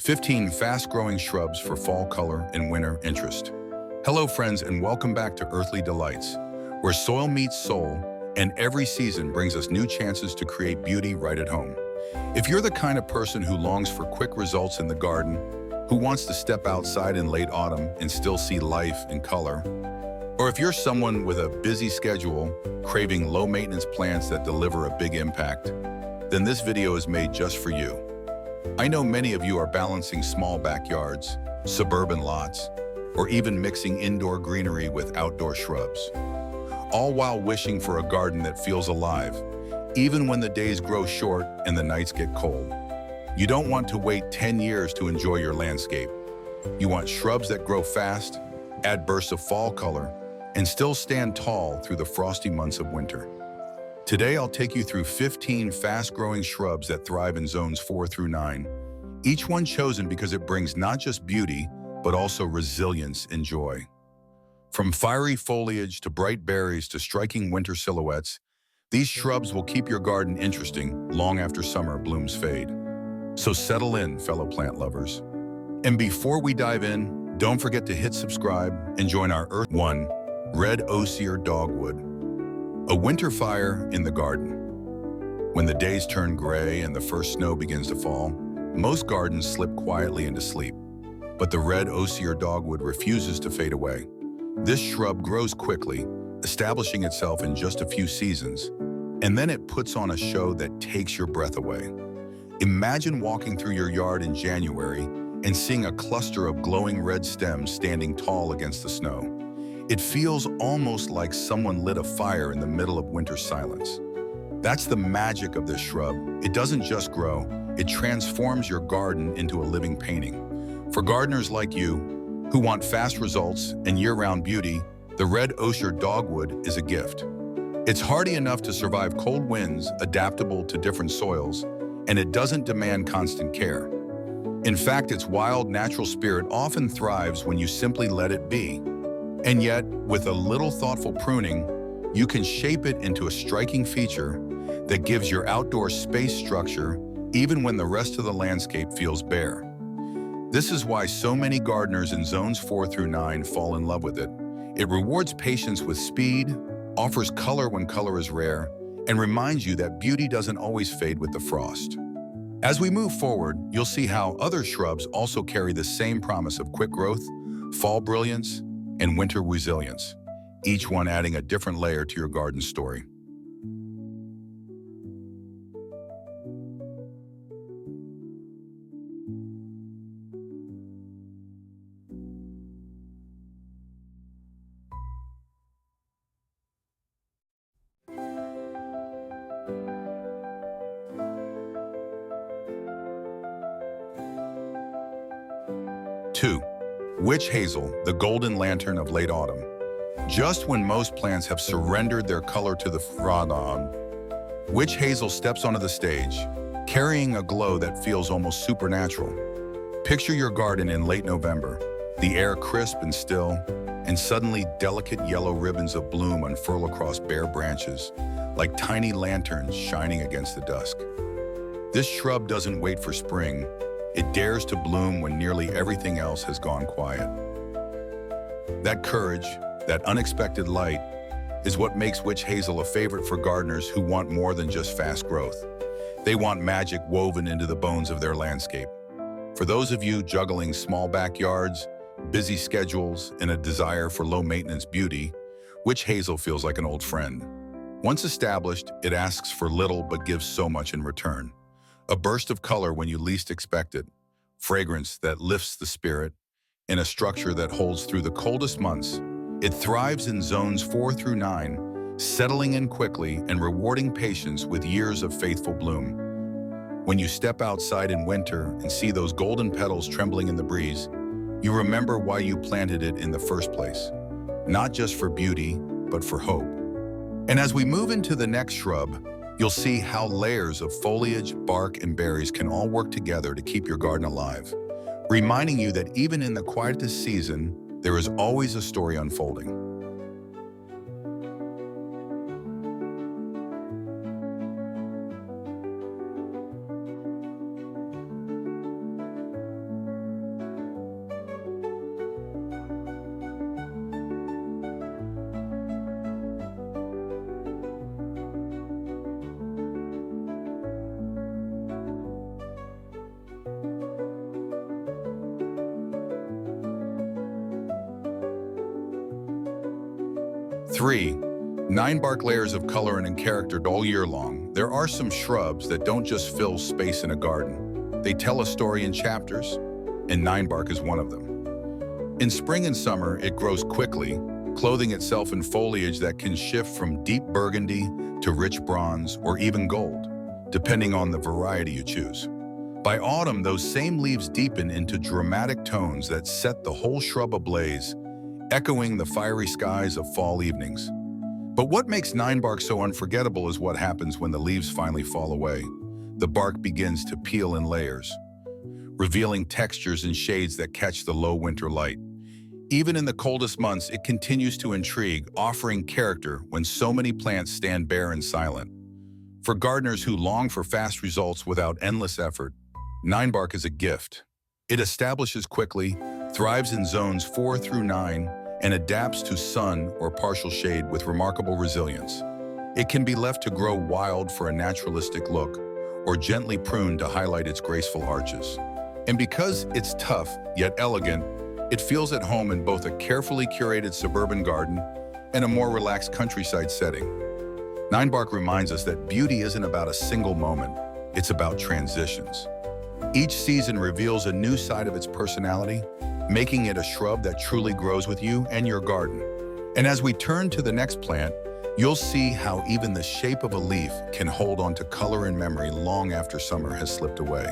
15 fast-growing shrubs for fall color and winter interest. Hello friends, and welcome back to Earthly Delights, where soil meets soul and every season brings us new chances to create beauty right at home. If you're the kind of person who longs for quick results in the garden, who wants to step outside in late autumn and still see life and color, or if you're someone with a busy schedule, craving low-maintenance plants that deliver a big impact, then this video is made just for you. I know many of you are balancing small backyards, suburban lots, or even mixing indoor greenery with outdoor shrubs, all while wishing for a garden that feels alive, even when the days grow short and the nights get cold. You don't want to wait 10 years to enjoy your landscape. You want shrubs that grow fast, add bursts of fall color, and still stand tall through the frosty months of winter. Today, I'll take you through 15 fast-growing shrubs that thrive in zones 4 through 9, each one chosen because it brings not just beauty, but also resilience and joy. From fiery foliage to bright berries to striking winter silhouettes, these shrubs will keep your garden interesting long after summer blooms fade. So settle in, fellow plant lovers. And before we dive in, don't forget to hit subscribe and join our Earth 1 Red Osier Dogwood, a winter fire in the garden. When the days turn gray and the first snow begins to fall, most gardens slip quietly into sleep. But the red osier dogwood refuses to fade away. This shrub grows quickly, establishing itself in just a few seasons, and then it puts on a show that takes your breath away. Imagine walking through your yard in January and seeing a cluster of glowing red stems standing tall against the snow. It feels almost like someone lit a fire in the middle of winter silence. That's the magic of this shrub. It doesn't just grow, it transforms your garden into a living painting. For gardeners like you, who want fast results and year-round beauty, the red osier dogwood is a gift. It's hardy enough to survive cold winds, adaptable to different soils, and it doesn't demand constant care. In fact, its wild, natural spirit often thrives when you simply let it be. And yet, with a little thoughtful pruning, you can shape it into a striking feature that gives your outdoor space structure even when the rest of the landscape feels bare. This is why so many gardeners in zones 4 through 9 fall in love with it. It rewards patience with speed, offers color when color is rare, and reminds you that beauty doesn't always fade with the frost. As we move forward, you'll see how other shrubs also carry the same promise of quick growth, fall brilliance, and winter resilience, each one adding a different layer to your garden story. Two, witch hazel, the golden lantern of late autumn. Just when most plants have surrendered their color to the frost, witch hazel steps onto the stage, carrying a glow that feels almost supernatural. Picture your garden in late November, the air crisp and still, and suddenly delicate yellow ribbons of bloom unfurl across bare branches, like tiny lanterns shining against the dusk. This shrub doesn't wait for spring. It dares to bloom when nearly everything else has gone quiet. That courage, that unexpected light, is what makes witch hazel a favorite for gardeners who want more than just fast growth. They want magic woven into the bones of their landscape. For those of you juggling small backyards, busy schedules, and a desire for low-maintenance beauty, witch hazel feels like an old friend. Once established, it asks for little but gives so much in return. A burst of color when you least expect it, fragrance that lifts the spirit, and a structure that holds through the coldest months. It thrives in zones 4 through 9, settling in quickly and rewarding patience with years of faithful bloom. When you step outside in winter and see those golden petals trembling in the breeze, you remember why you planted it in the first place, not just for beauty, but for hope. And as we move into the next shrub, you'll see how layers of foliage, bark, and berries can all work together to keep your garden alive, reminding you that even in the quietest season, there is always a story unfolding. 3. 9 bark layers of color and character all year long. There are some shrubs that don't just fill space in a garden. They tell a story in chapters, and 9 bark is one of them. In spring and summer, it grows quickly, clothing itself in foliage that can shift from deep burgundy to rich bronze or even gold, depending on the variety you choose. By autumn, those same leaves deepen into dramatic tones that set the whole shrub ablaze, echoing the fiery skies of fall evenings. But what makes 9 bark so unforgettable is what happens when the leaves finally fall away. The bark begins to peel in layers, revealing textures and shades that catch the low winter light. Even in the coldest months, it continues to intrigue, offering character when so many plants stand bare and silent. For gardeners who long for fast results without endless effort, 9 bark is a gift. It establishes quickly, thrives in zones 4 through 9, and adapts to sun or partial shade with remarkable resilience. It can be left to grow wild for a naturalistic look, or gently pruned to highlight its graceful arches. And because it's tough yet elegant, it feels at home in both a carefully curated suburban garden and a more relaxed countryside setting. 9 bark reminds us that beauty isn't about a single moment, it's about transitions. Each season reveals a new side of its personality, making it a shrub that truly grows with you and your garden. And as we turn to the next plant, you'll see how even the shape of a leaf can hold on to color and memory long after summer has slipped away.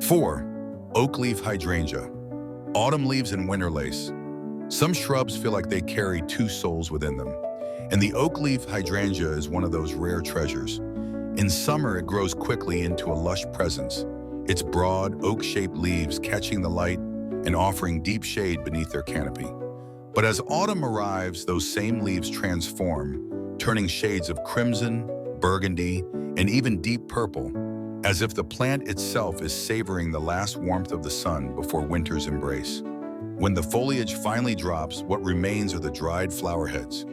4. Oak leaf hydrangea. Autumn leaves and winter lace. Some shrubs feel like they carry two souls within them, and the oak leaf hydrangea is one of those rare treasures. In summer, it grows quickly into a lush presence, its broad, oak-shaped leaves catching the light and offering deep shade beneath their canopy. But as autumn arrives, those same leaves transform, turning shades of crimson, burgundy, and even deep purple, as if the plant itself is savoring the last warmth of the sun before winter's embrace. When the foliage finally drops, what remains are the dried flower heads,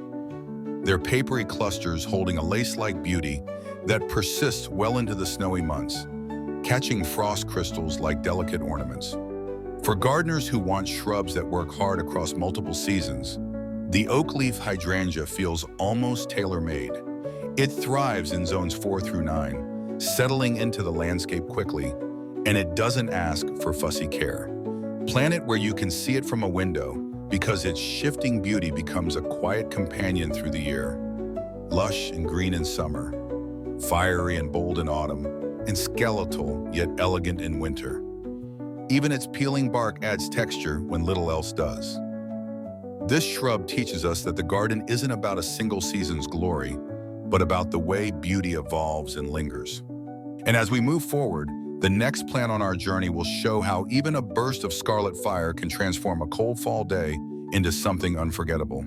their papery clusters holding a lace-like beauty that persists well into the snowy months, catching frost crystals like delicate ornaments. For gardeners who want shrubs that work hard across multiple seasons, the oak leaf hydrangea feels almost tailor-made. It thrives in zones 4 through 9, settling into the landscape quickly, and it doesn't ask for fussy care. Plant it where you can see it from a window, because its shifting beauty becomes a quiet companion through the year. Lush and green in summer, fiery and bold in autumn, and skeletal yet elegant in winter. Even its peeling bark adds texture when little else does. This shrub teaches us that the garden isn't about a single season's glory, but about the way beauty evolves and lingers. And as we move forward, the next plant on our journey will show how even a burst of scarlet fire can transform a cold fall day into something unforgettable.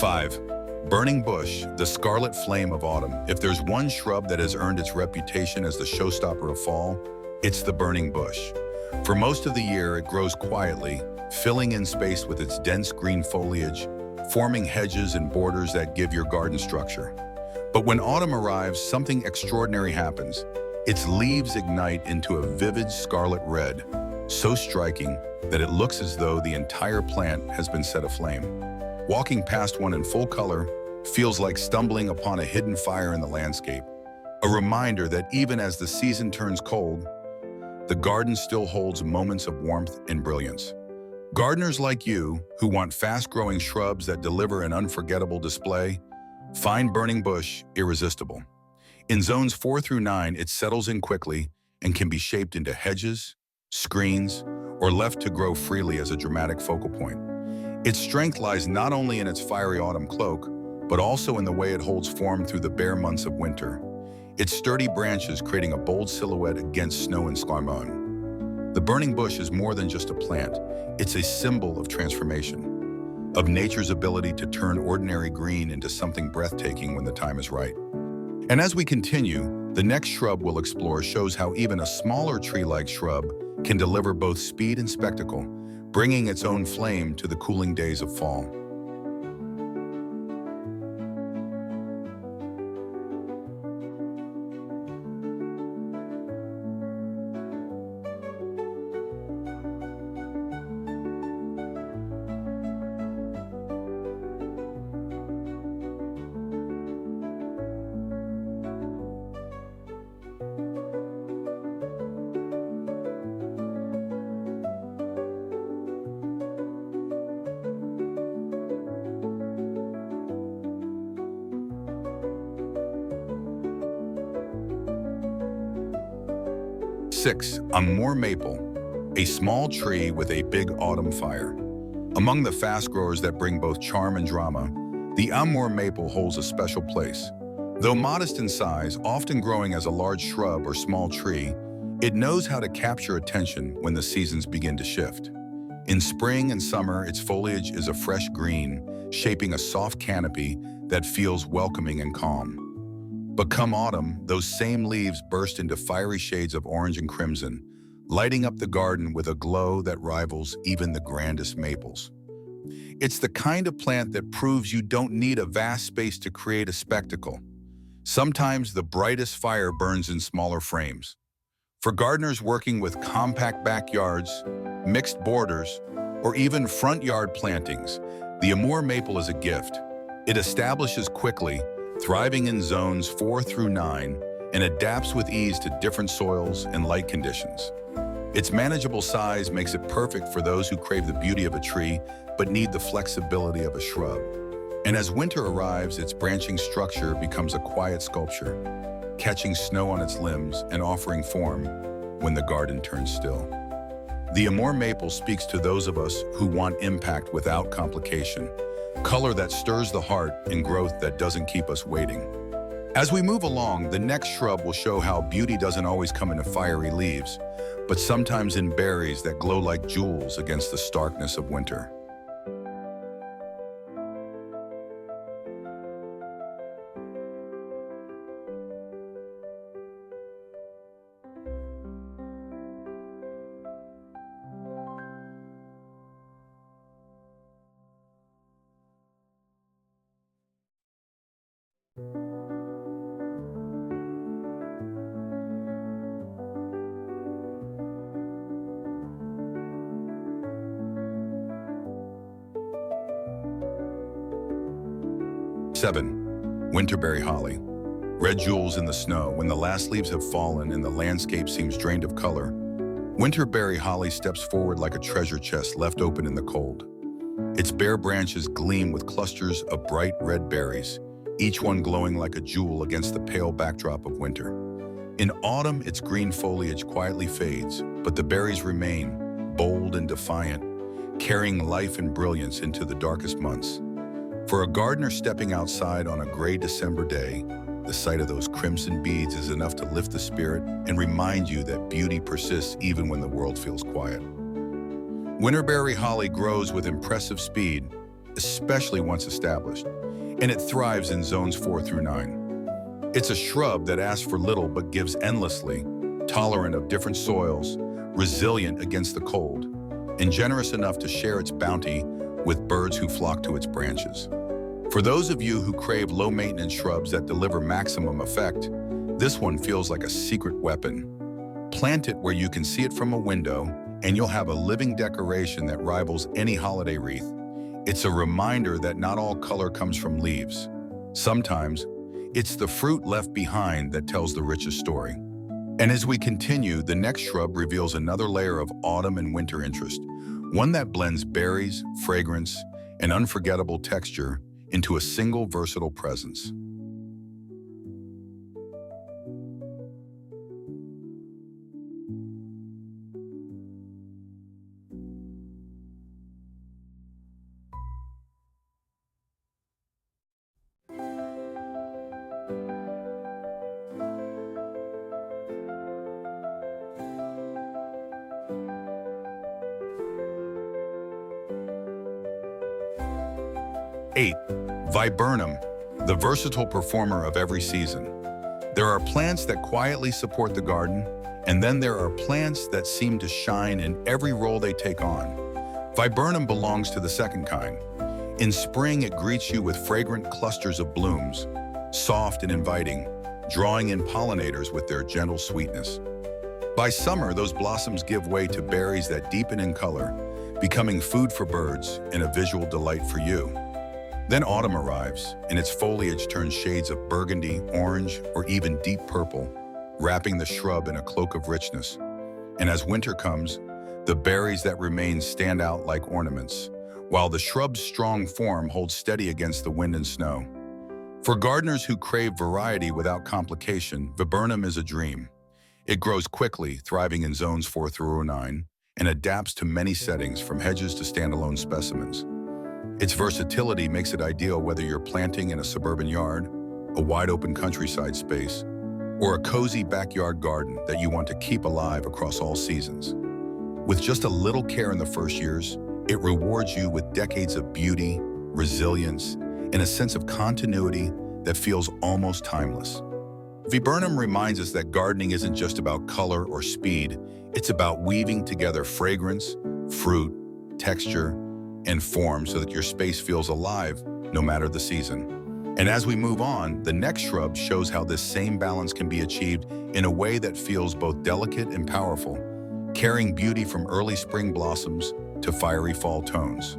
Five, burning bush, the scarlet flame of autumn. If there's one shrub that has earned its reputation as the showstopper of fall, it's the burning bush. For most of the year, it grows quietly, filling in space with its dense green foliage, forming hedges and borders that give your garden structure. But when autumn arrives, something extraordinary happens. Its leaves ignite into a vivid scarlet red, so striking that it looks as though the entire plant has been set aflame. Walking past one in full color feels like stumbling upon a hidden fire in the landscape, a reminder that even as the season turns cold, the garden still holds moments of warmth and brilliance. Gardeners like you, who want fast-growing shrubs that deliver an unforgettable display, find burning bush irresistible. In zones 4 through 9, it settles in quickly and can be shaped into hedges, screens, or left to grow freely as a dramatic focal point. Its strength lies not only in its fiery autumn cloak, but also in the way it holds form through the bare months of winter, its sturdy branches creating a bold silhouette against snow and scarmone. The burning bush is more than just a plant. It's a symbol of transformation, of nature's ability to turn ordinary green into something breathtaking when the time is right. And as we continue, the next shrub we'll explore shows how even a smaller tree-like shrub can deliver both speed and spectacle, bringing its own flame to the cooling days of fall. Six, a moor maple, a small tree with a big autumn fire. Among the fast growers that bring both charm and drama, the Amur maple holds a special place. Though modest in size, often growing as a large shrub or small tree, it knows how to capture attention when the seasons begin to shift. In spring and summer, its foliage is a fresh green, shaping a soft canopy that feels welcoming and calm. But come autumn, those same leaves burst into fiery shades of orange and crimson, lighting up the garden with a glow that rivals even the grandest maples. It's the kind of plant that proves you don't need a vast space to create a spectacle. Sometimes the brightest fire burns in smaller frames. For gardeners working with compact backyards, mixed borders, or even front yard plantings, the Amur maple is a gift. It establishes quickly, thriving in zones 4 through 9, and adapts with ease to different soils and light conditions. Its manageable size makes it perfect for those who crave the beauty of a tree but need the flexibility of a shrub. And as winter arrives, its branching structure becomes a quiet sculpture, catching snow on its limbs and offering form when the garden turns still. The Amur maple speaks to those of us who want impact without complication, color that stirs the heart, and growth that doesn't keep us waiting. As we move along, the next shrub will show how beauty doesn't always come in fiery leaves, but sometimes in berries that glow like jewels against the starkness of winter. Seven, winterberry holly. Red jewels in the snow. When the last leaves have fallen and the landscape seems drained of color, winterberry holly steps forward like a treasure chest left open in the cold. Its bare branches gleam with clusters of bright red berries, each one glowing like a jewel against the pale backdrop of winter. In autumn, its green foliage quietly fades, but the berries remain, bold and defiant, carrying life and brilliance into the darkest months. For a gardener stepping outside on a gray December day, the sight of those crimson beads is enough to lift the spirit and remind you that beauty persists even when the world feels quiet. Winterberry holly grows with impressive speed, especially once established, and it thrives in zones 4 through 9. It's a shrub that asks for little but gives endlessly, tolerant of different soils, resilient against the cold, and generous enough to share its bounty with birds who flock to its branches. For those of you who crave low-maintenance shrubs that deliver maximum effect, this one feels like a secret weapon. Plant it where you can see it from a window, and you'll have a living decoration that rivals any holiday wreath. It's a reminder that not all color comes from leaves. Sometimes, it's the fruit left behind that tells the richest story. And as we continue, the next shrub reveals another layer of autumn and winter interest, one that blends berries, fragrance, and unforgettable texture into a single versatile presence. 8. Viburnum, the versatile performer of every season. There are plants that quietly support the garden, and then there are plants that seem to shine in every role they take on. Viburnum belongs to the second kind. In spring, it greets you with fragrant clusters of blooms, soft and inviting, drawing in pollinators with their gentle sweetness. By summer, those blossoms give way to berries that deepen in color, becoming food for birds and a visual delight for you. Then autumn arrives, and its foliage turns shades of burgundy, orange, or even deep purple, wrapping the shrub in a cloak of richness. And as winter comes, the berries that remain stand out like ornaments, while the shrub's strong form holds steady against the wind and snow. For gardeners who crave variety without complication, viburnum is a dream. It grows quickly, thriving in zones 4 through 9, and adapts to many settings from hedges to standalone specimens. Its versatility makes it ideal whether you're planting in a suburban yard, a wide-open countryside space, or a cozy backyard garden that you want to keep alive across all seasons. With just a little care in the first years, it rewards you with decades of beauty, resilience, and a sense of continuity that feels almost timeless. Viburnum reminds us that gardening isn't just about color or speed, it's about weaving together fragrance, fruit, texture, and form so that your space feels alive no matter the season. And as we move on, the next shrub shows how this same balance can be achieved in a way that feels both delicate and powerful, carrying beauty from early spring blossoms to fiery fall tones.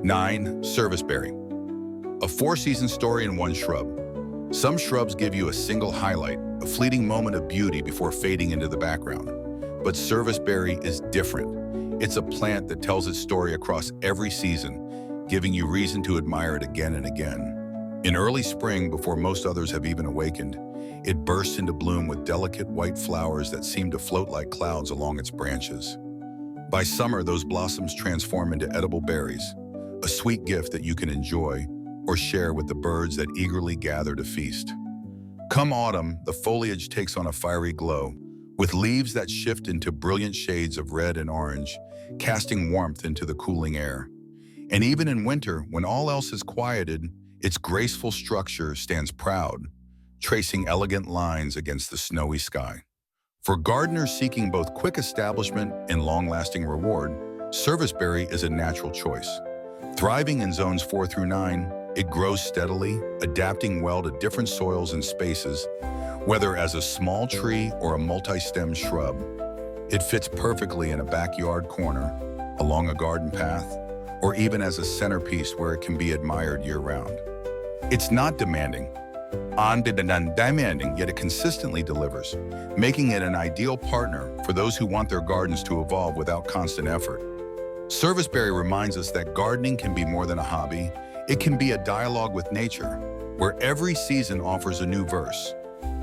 9. Serviceberry. A 4-season story in one shrub. Some shrubs give you a single highlight, a fleeting moment of beauty before fading into the background. But serviceberry is different. It's a plant that tells its story across every season, giving you reason to admire it again and again. In early spring, before most others have even awakened, it bursts into bloom with delicate white flowers that seem to float like clouds along its branches. By summer, those blossoms transform into edible berries, a sweet gift that you can enjoy or share with the birds that eagerly gather to feast. Come autumn, the foliage takes on a fiery glow, with leaves that shift into brilliant shades of red and orange, casting warmth into the cooling air. And even in winter, when all else is quieted, its graceful structure stands proud, tracing elegant lines against the snowy sky. For gardeners seeking both quick establishment and long-lasting reward, serviceberry is a natural choice. Thriving in zones 4 through 9, it grows steadily, adapting well to different soils and spaces, whether as a small tree or a multi-stemmed shrub. It fits perfectly in a backyard corner, along a garden path, or even as a centerpiece where it can be admired year-round. It's not demanding, yet it consistently delivers, making it an ideal partner for those who want their gardens to evolve without constant effort. Serviceberry reminds us that gardening can be more than a hobby. It can be a dialogue with nature, where every season offers a new verse.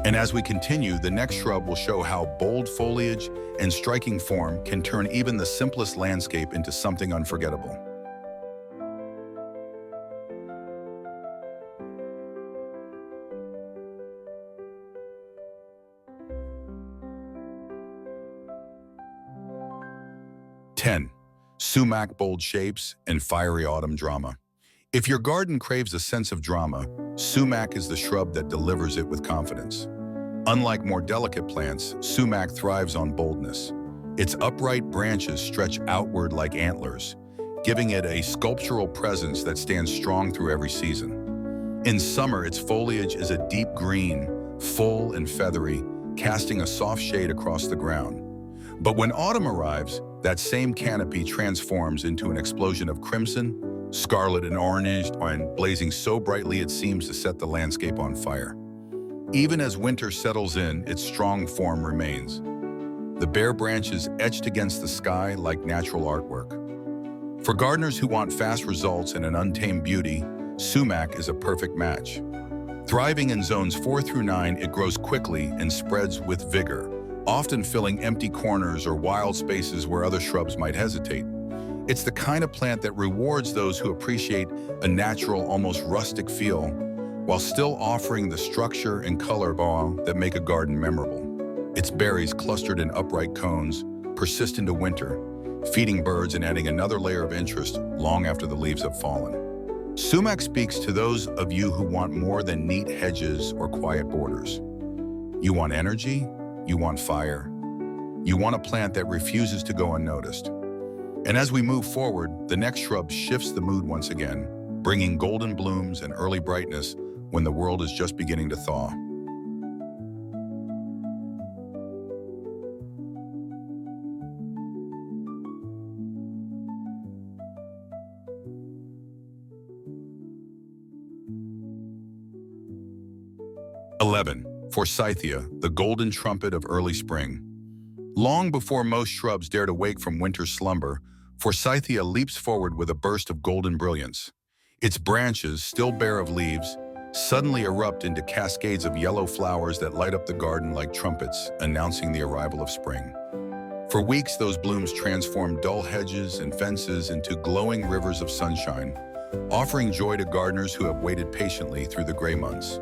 And as we continue, the next shrub will show how bold foliage and striking form can turn even the simplest landscape into something unforgettable. 10. Sumac bold shapes and fiery autumn drama. If your garden craves a sense of drama, sumac is the shrub that delivers it with confidence. Unlike more delicate plants, sumac thrives on boldness. Its upright branches stretch outward like antlers, giving it a sculptural presence that stands strong through every season. In summer, its foliage is a deep green, full and feathery, casting a soft shade across the ground. But when autumn arrives, that same canopy transforms into an explosion of crimson, scarlet, and orange, and blazing so brightly it seems to set the landscape on fire. Even as winter settles in, its strong form remains, the bare branches etched against the sky like natural artwork. For gardeners who want fast results and an untamed beauty, sumac is a perfect match. Thriving in zones 4 through 9, it grows quickly and spreads with vigor, often filling empty corners or wild spaces where other shrubs might hesitate. It's the kind of plant that rewards those who appreciate a natural, almost rustic feel, while still offering the structure and color that make a garden memorable. Its berries, clustered in upright cones, persist into winter, feeding birds and adding another layer of interest long after the leaves have fallen. Sumac speaks to those of you who want more than neat hedges or quiet borders. You want energy, you want fire, you want a plant that refuses to go unnoticed. And as we move forward, the next shrub shifts the mood once again, bringing golden blooms and early brightness when the world is just beginning to thaw. (11) Forsythia, the golden trumpet of early spring. Long before most shrubs dare to wake from winter's slumber, Forsythia leaps forward with a burst of golden brilliance. Its branches, still bare of leaves, suddenly erupt into cascades of yellow flowers that light up the garden like trumpets, announcing the arrival of spring. For weeks, those blooms transform dull hedges and fences into glowing rivers of sunshine, offering joy to gardeners who have waited patiently through the gray months.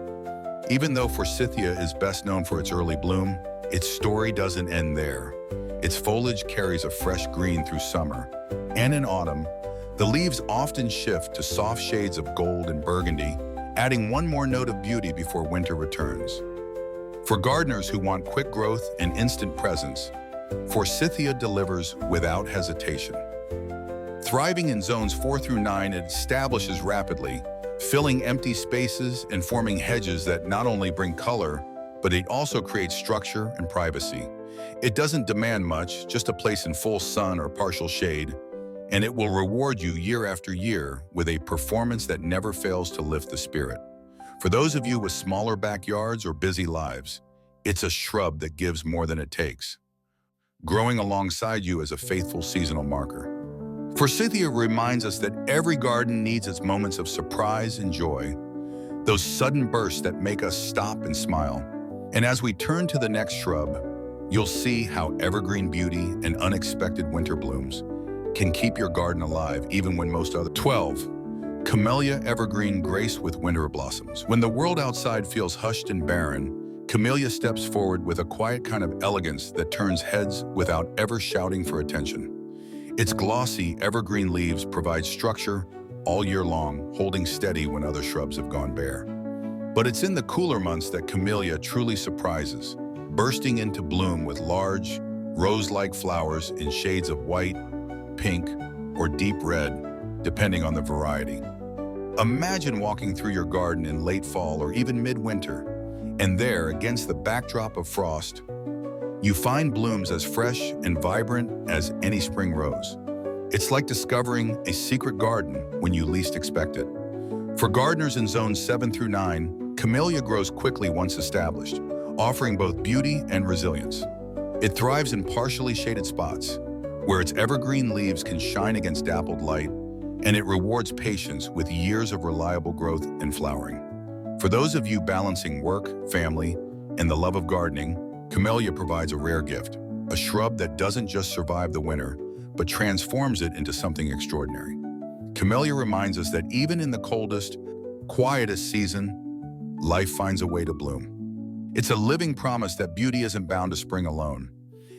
Even though Forsythia is best known for its early bloom, its story doesn't end there. Its foliage carries a fresh green through summer, and in autumn, the leaves often shift to soft shades of gold and burgundy, adding one more note of beauty before winter returns. For gardeners who want quick growth and instant presence, Forsythia delivers without hesitation. Thriving in zones 4 through 9, it establishes rapidly, filling empty spaces and forming hedges that not only bring color, but it also creates structure and privacy. It doesn't demand much, just a place in full sun or partial shade, and it will reward you year after year with a performance that never fails to lift the spirit. For those of you with smaller backyards or busy lives, it's a shrub that gives more than it takes, growing alongside you as a faithful seasonal marker. Forsythia reminds us that every garden needs its moments of surprise and joy, those sudden bursts that make us stop and smile. And as we turn to the next shrub, you'll see how evergreen beauty and unexpected winter blooms can keep your garden alive even when most other. 12. Camellia evergreen graced with winter blossoms. When the world outside feels hushed and barren, camellia steps forward with a quiet kind of elegance that turns heads without ever shouting for attention. Its glossy, evergreen leaves provide structure all year long, holding steady when other shrubs have gone bare. But it's in the cooler months that camellia truly surprises, bursting into bloom with large, rose-like flowers in shades of white, pink, or deep red, depending on the variety. Imagine walking through your garden in late fall or even midwinter, and there, against the backdrop of frost, you find blooms as fresh and vibrant as any spring rose. It's like discovering a secret garden when you least expect it. For gardeners in zones 7 through 9, camellia grows quickly once established, offering both beauty and resilience. It thrives in partially shaded spots, where its evergreen leaves can shine against dappled light, and it rewards patience with years of reliable growth and flowering. For those of you balancing work, family, and the love of gardening, camellia provides a rare gift, a shrub that doesn't just survive the winter, but transforms it into something extraordinary. Camellia reminds us that even in the coldest, quietest season, life finds a way to bloom. It's a living promise that beauty isn't bound to spring alone.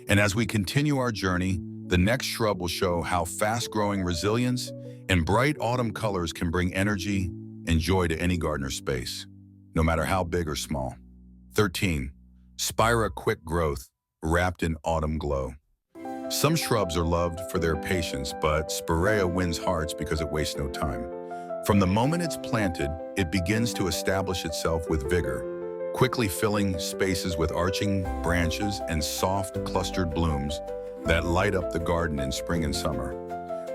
And as we continue our journey, the next shrub will show how fast-growing resilience and bright autumn colors can bring energy and joy to any gardener's space, no matter how big or small. 13. Spira quick growth, wrapped in autumn glow. Some shrubs are loved for their patience, but Spirea wins hearts because it wastes no time. From the moment it's planted, it begins to establish itself with vigor, quickly filling spaces with arching branches and soft, clustered blooms that light up the garden in spring and summer.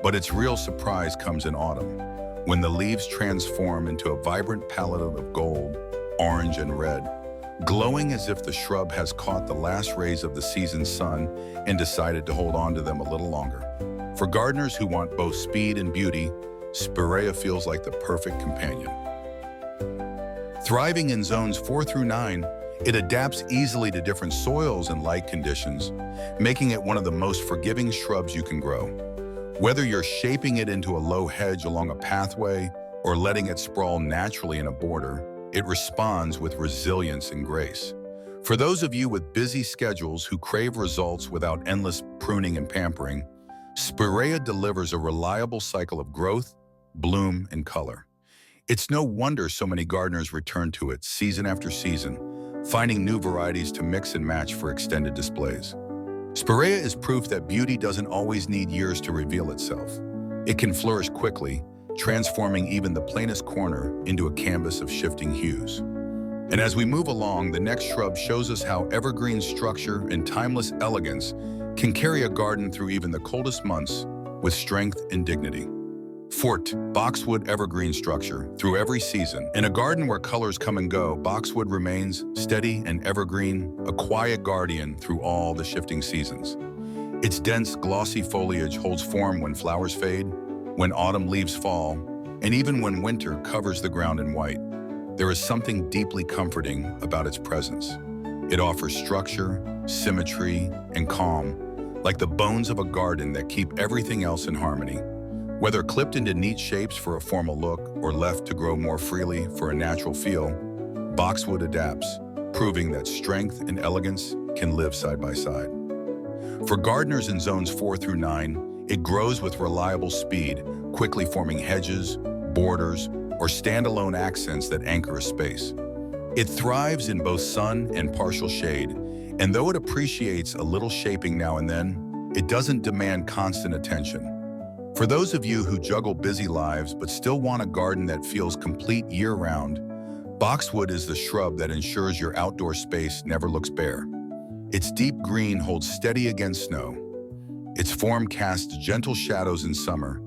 But its real surprise comes in autumn, when the leaves transform into a vibrant palette of gold, orange, and red, glowing as if the shrub has caught the last rays of the season's sun and decided to hold on to them a little longer. For gardeners who want both speed and beauty, Spirea feels like the perfect companion. Thriving in zones 4 through 9, it adapts easily to different soils and light conditions, making it one of the most forgiving shrubs you can grow. Whether you're shaping it into a low hedge along a pathway or letting it sprawl naturally in a border, it responds with resilience and grace. For those of you with busy schedules who crave results without endless pruning and pampering, Spirea delivers a reliable cycle of growth, bloom, and color. It's no wonder so many gardeners return to it season after season, finding new varieties to mix and match for extended displays. Spirea is proof that beauty doesn't always need years to reveal itself. It can flourish quickly, transforming even the plainest corner into a canvas of shifting hues. And as we move along, the next shrub shows us how evergreen structure and timeless elegance can carry a garden through even the coldest months with strength and dignity. Fort, boxwood evergreen structure through every season. In a garden where colors come and go, boxwood remains steady and evergreen, a quiet guardian through all the shifting seasons. Its dense, glossy foliage holds form when flowers fade, when autumn leaves fall, and even when winter covers the ground in white. There is something deeply comforting about its presence. It offers structure, symmetry, and calm, like the bones of a garden that keep everything else in harmony. Whether clipped into neat shapes for a formal look or left to grow more freely for a natural feel, boxwood adapts, proving that strength and elegance can live side by side. For gardeners in zones 4 through 9, it grows with reliable speed, quickly forming hedges, borders, or standalone accents that anchor a space. It thrives in both sun and partial shade, and though it appreciates a little shaping now and then, it doesn't demand constant attention. For those of you who juggle busy lives but still want a garden that feels complete year-round, boxwood is the shrub that ensures your outdoor space never looks bare. Its deep green holds steady against snow. Its form casts gentle shadows in summer,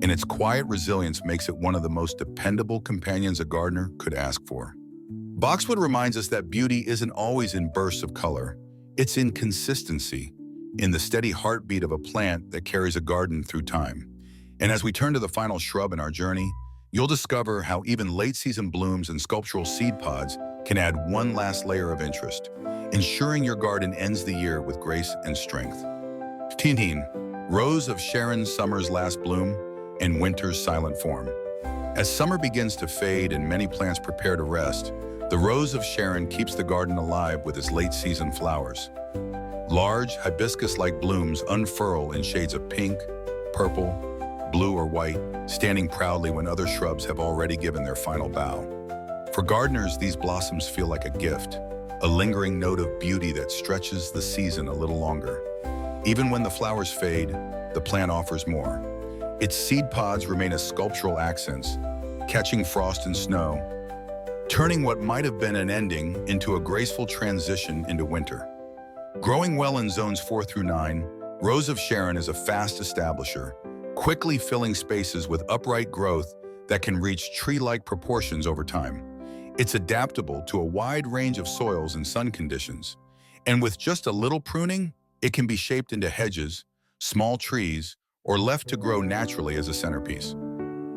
and its quiet resilience makes it one of the most dependable companions a gardener could ask for. Boxwood reminds us that beauty isn't always in bursts of color. It's in consistency, in the steady heartbeat of a plant that carries a garden through time. And as we turn to the final shrub in our journey, you'll discover how even late-season blooms and sculptural seed pods can add one last layer of interest, ensuring your garden ends the year with grace and strength. 15. Rose of Sharon, summer's last bloom and winter's silent form. As summer begins to fade and many plants prepare to rest, the Rose of Sharon keeps the garden alive with its late-season flowers. Large, hibiscus-like blooms unfurl in shades of pink, purple, blue, or white, standing proudly when other shrubs have already given their final bow. For gardeners, these blossoms feel like a gift, a lingering note of beauty that stretches the season a little longer. Even when the flowers fade, the plant offers more. Its seed pods remain as sculptural accents, catching frost and snow, turning what might have been an ending into a graceful transition into winter. Growing well in zones 4 through 9, Rose of Sharon is a fast establisher, quickly filling spaces with upright growth that can reach tree-like proportions over time. It's adaptable to a wide range of soils and sun conditions, and with just a little pruning, it can be shaped into hedges, small trees, or left to grow naturally as a centerpiece.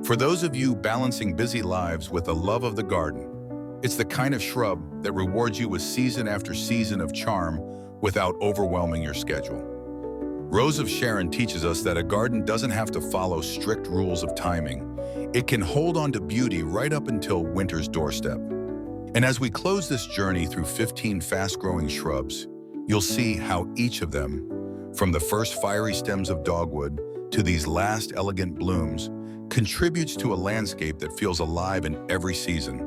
For those of you balancing busy lives with a love of the garden, it's the kind of shrub that rewards you with season after season of charm without overwhelming your schedule. Rose of Sharon teaches us that a garden doesn't have to follow strict rules of timing. It can hold on to beauty right up until winter's doorstep. And as we close this journey through 15 fast-growing shrubs, you'll see how each of them, from the first fiery stems of dogwood to these last elegant blooms, contributes to a landscape that feels alive in every season,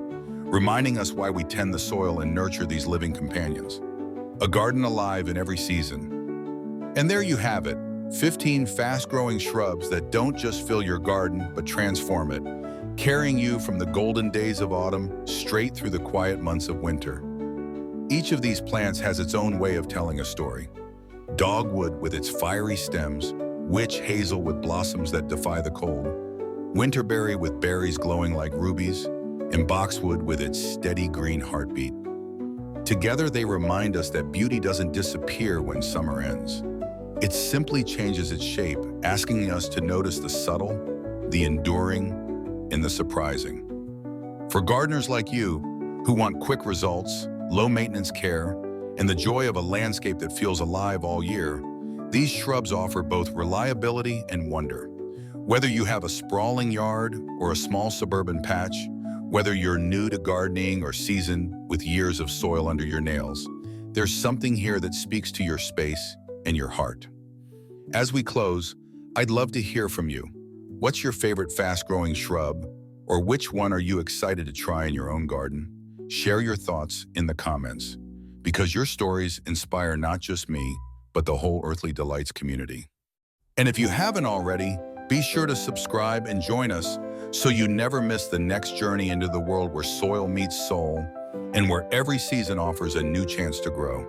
reminding us why we tend the soil and nurture these living companions. A garden alive in every season. And there you have it, 15 fast-growing shrubs that don't just fill your garden, but transform it, carrying you from the golden days of autumn straight through the quiet months of winter. Each of these plants has its own way of telling a story. dogwood with its fiery stems, witch hazel with blossoms that defy the cold, winterberry with berries glowing like rubies, and boxwood with its steady green heartbeat. Together, they remind us that beauty doesn't disappear when summer ends. It simply changes its shape, asking us to notice the subtle, the enduring, and the surprising. For gardeners like you, who want quick results, low-maintenance care, and the joy of a landscape that feels alive all year, these shrubs offer both reliability and wonder. Whether you have a sprawling yard or a small suburban patch, whether you're new to gardening or seasoned with years of soil under your nails, there's something here that speaks to your space and your heart. As we close, I'd love to hear from you. What's your favorite fast-growing shrub, or which one are you excited to try in your own garden? Share your thoughts in the comments, because your stories inspire not just me, but the whole Earthly Delights community. And if you haven't already, be sure to subscribe and join us so you never miss the next journey into the world where soil meets soul and where every season offers a new chance to grow.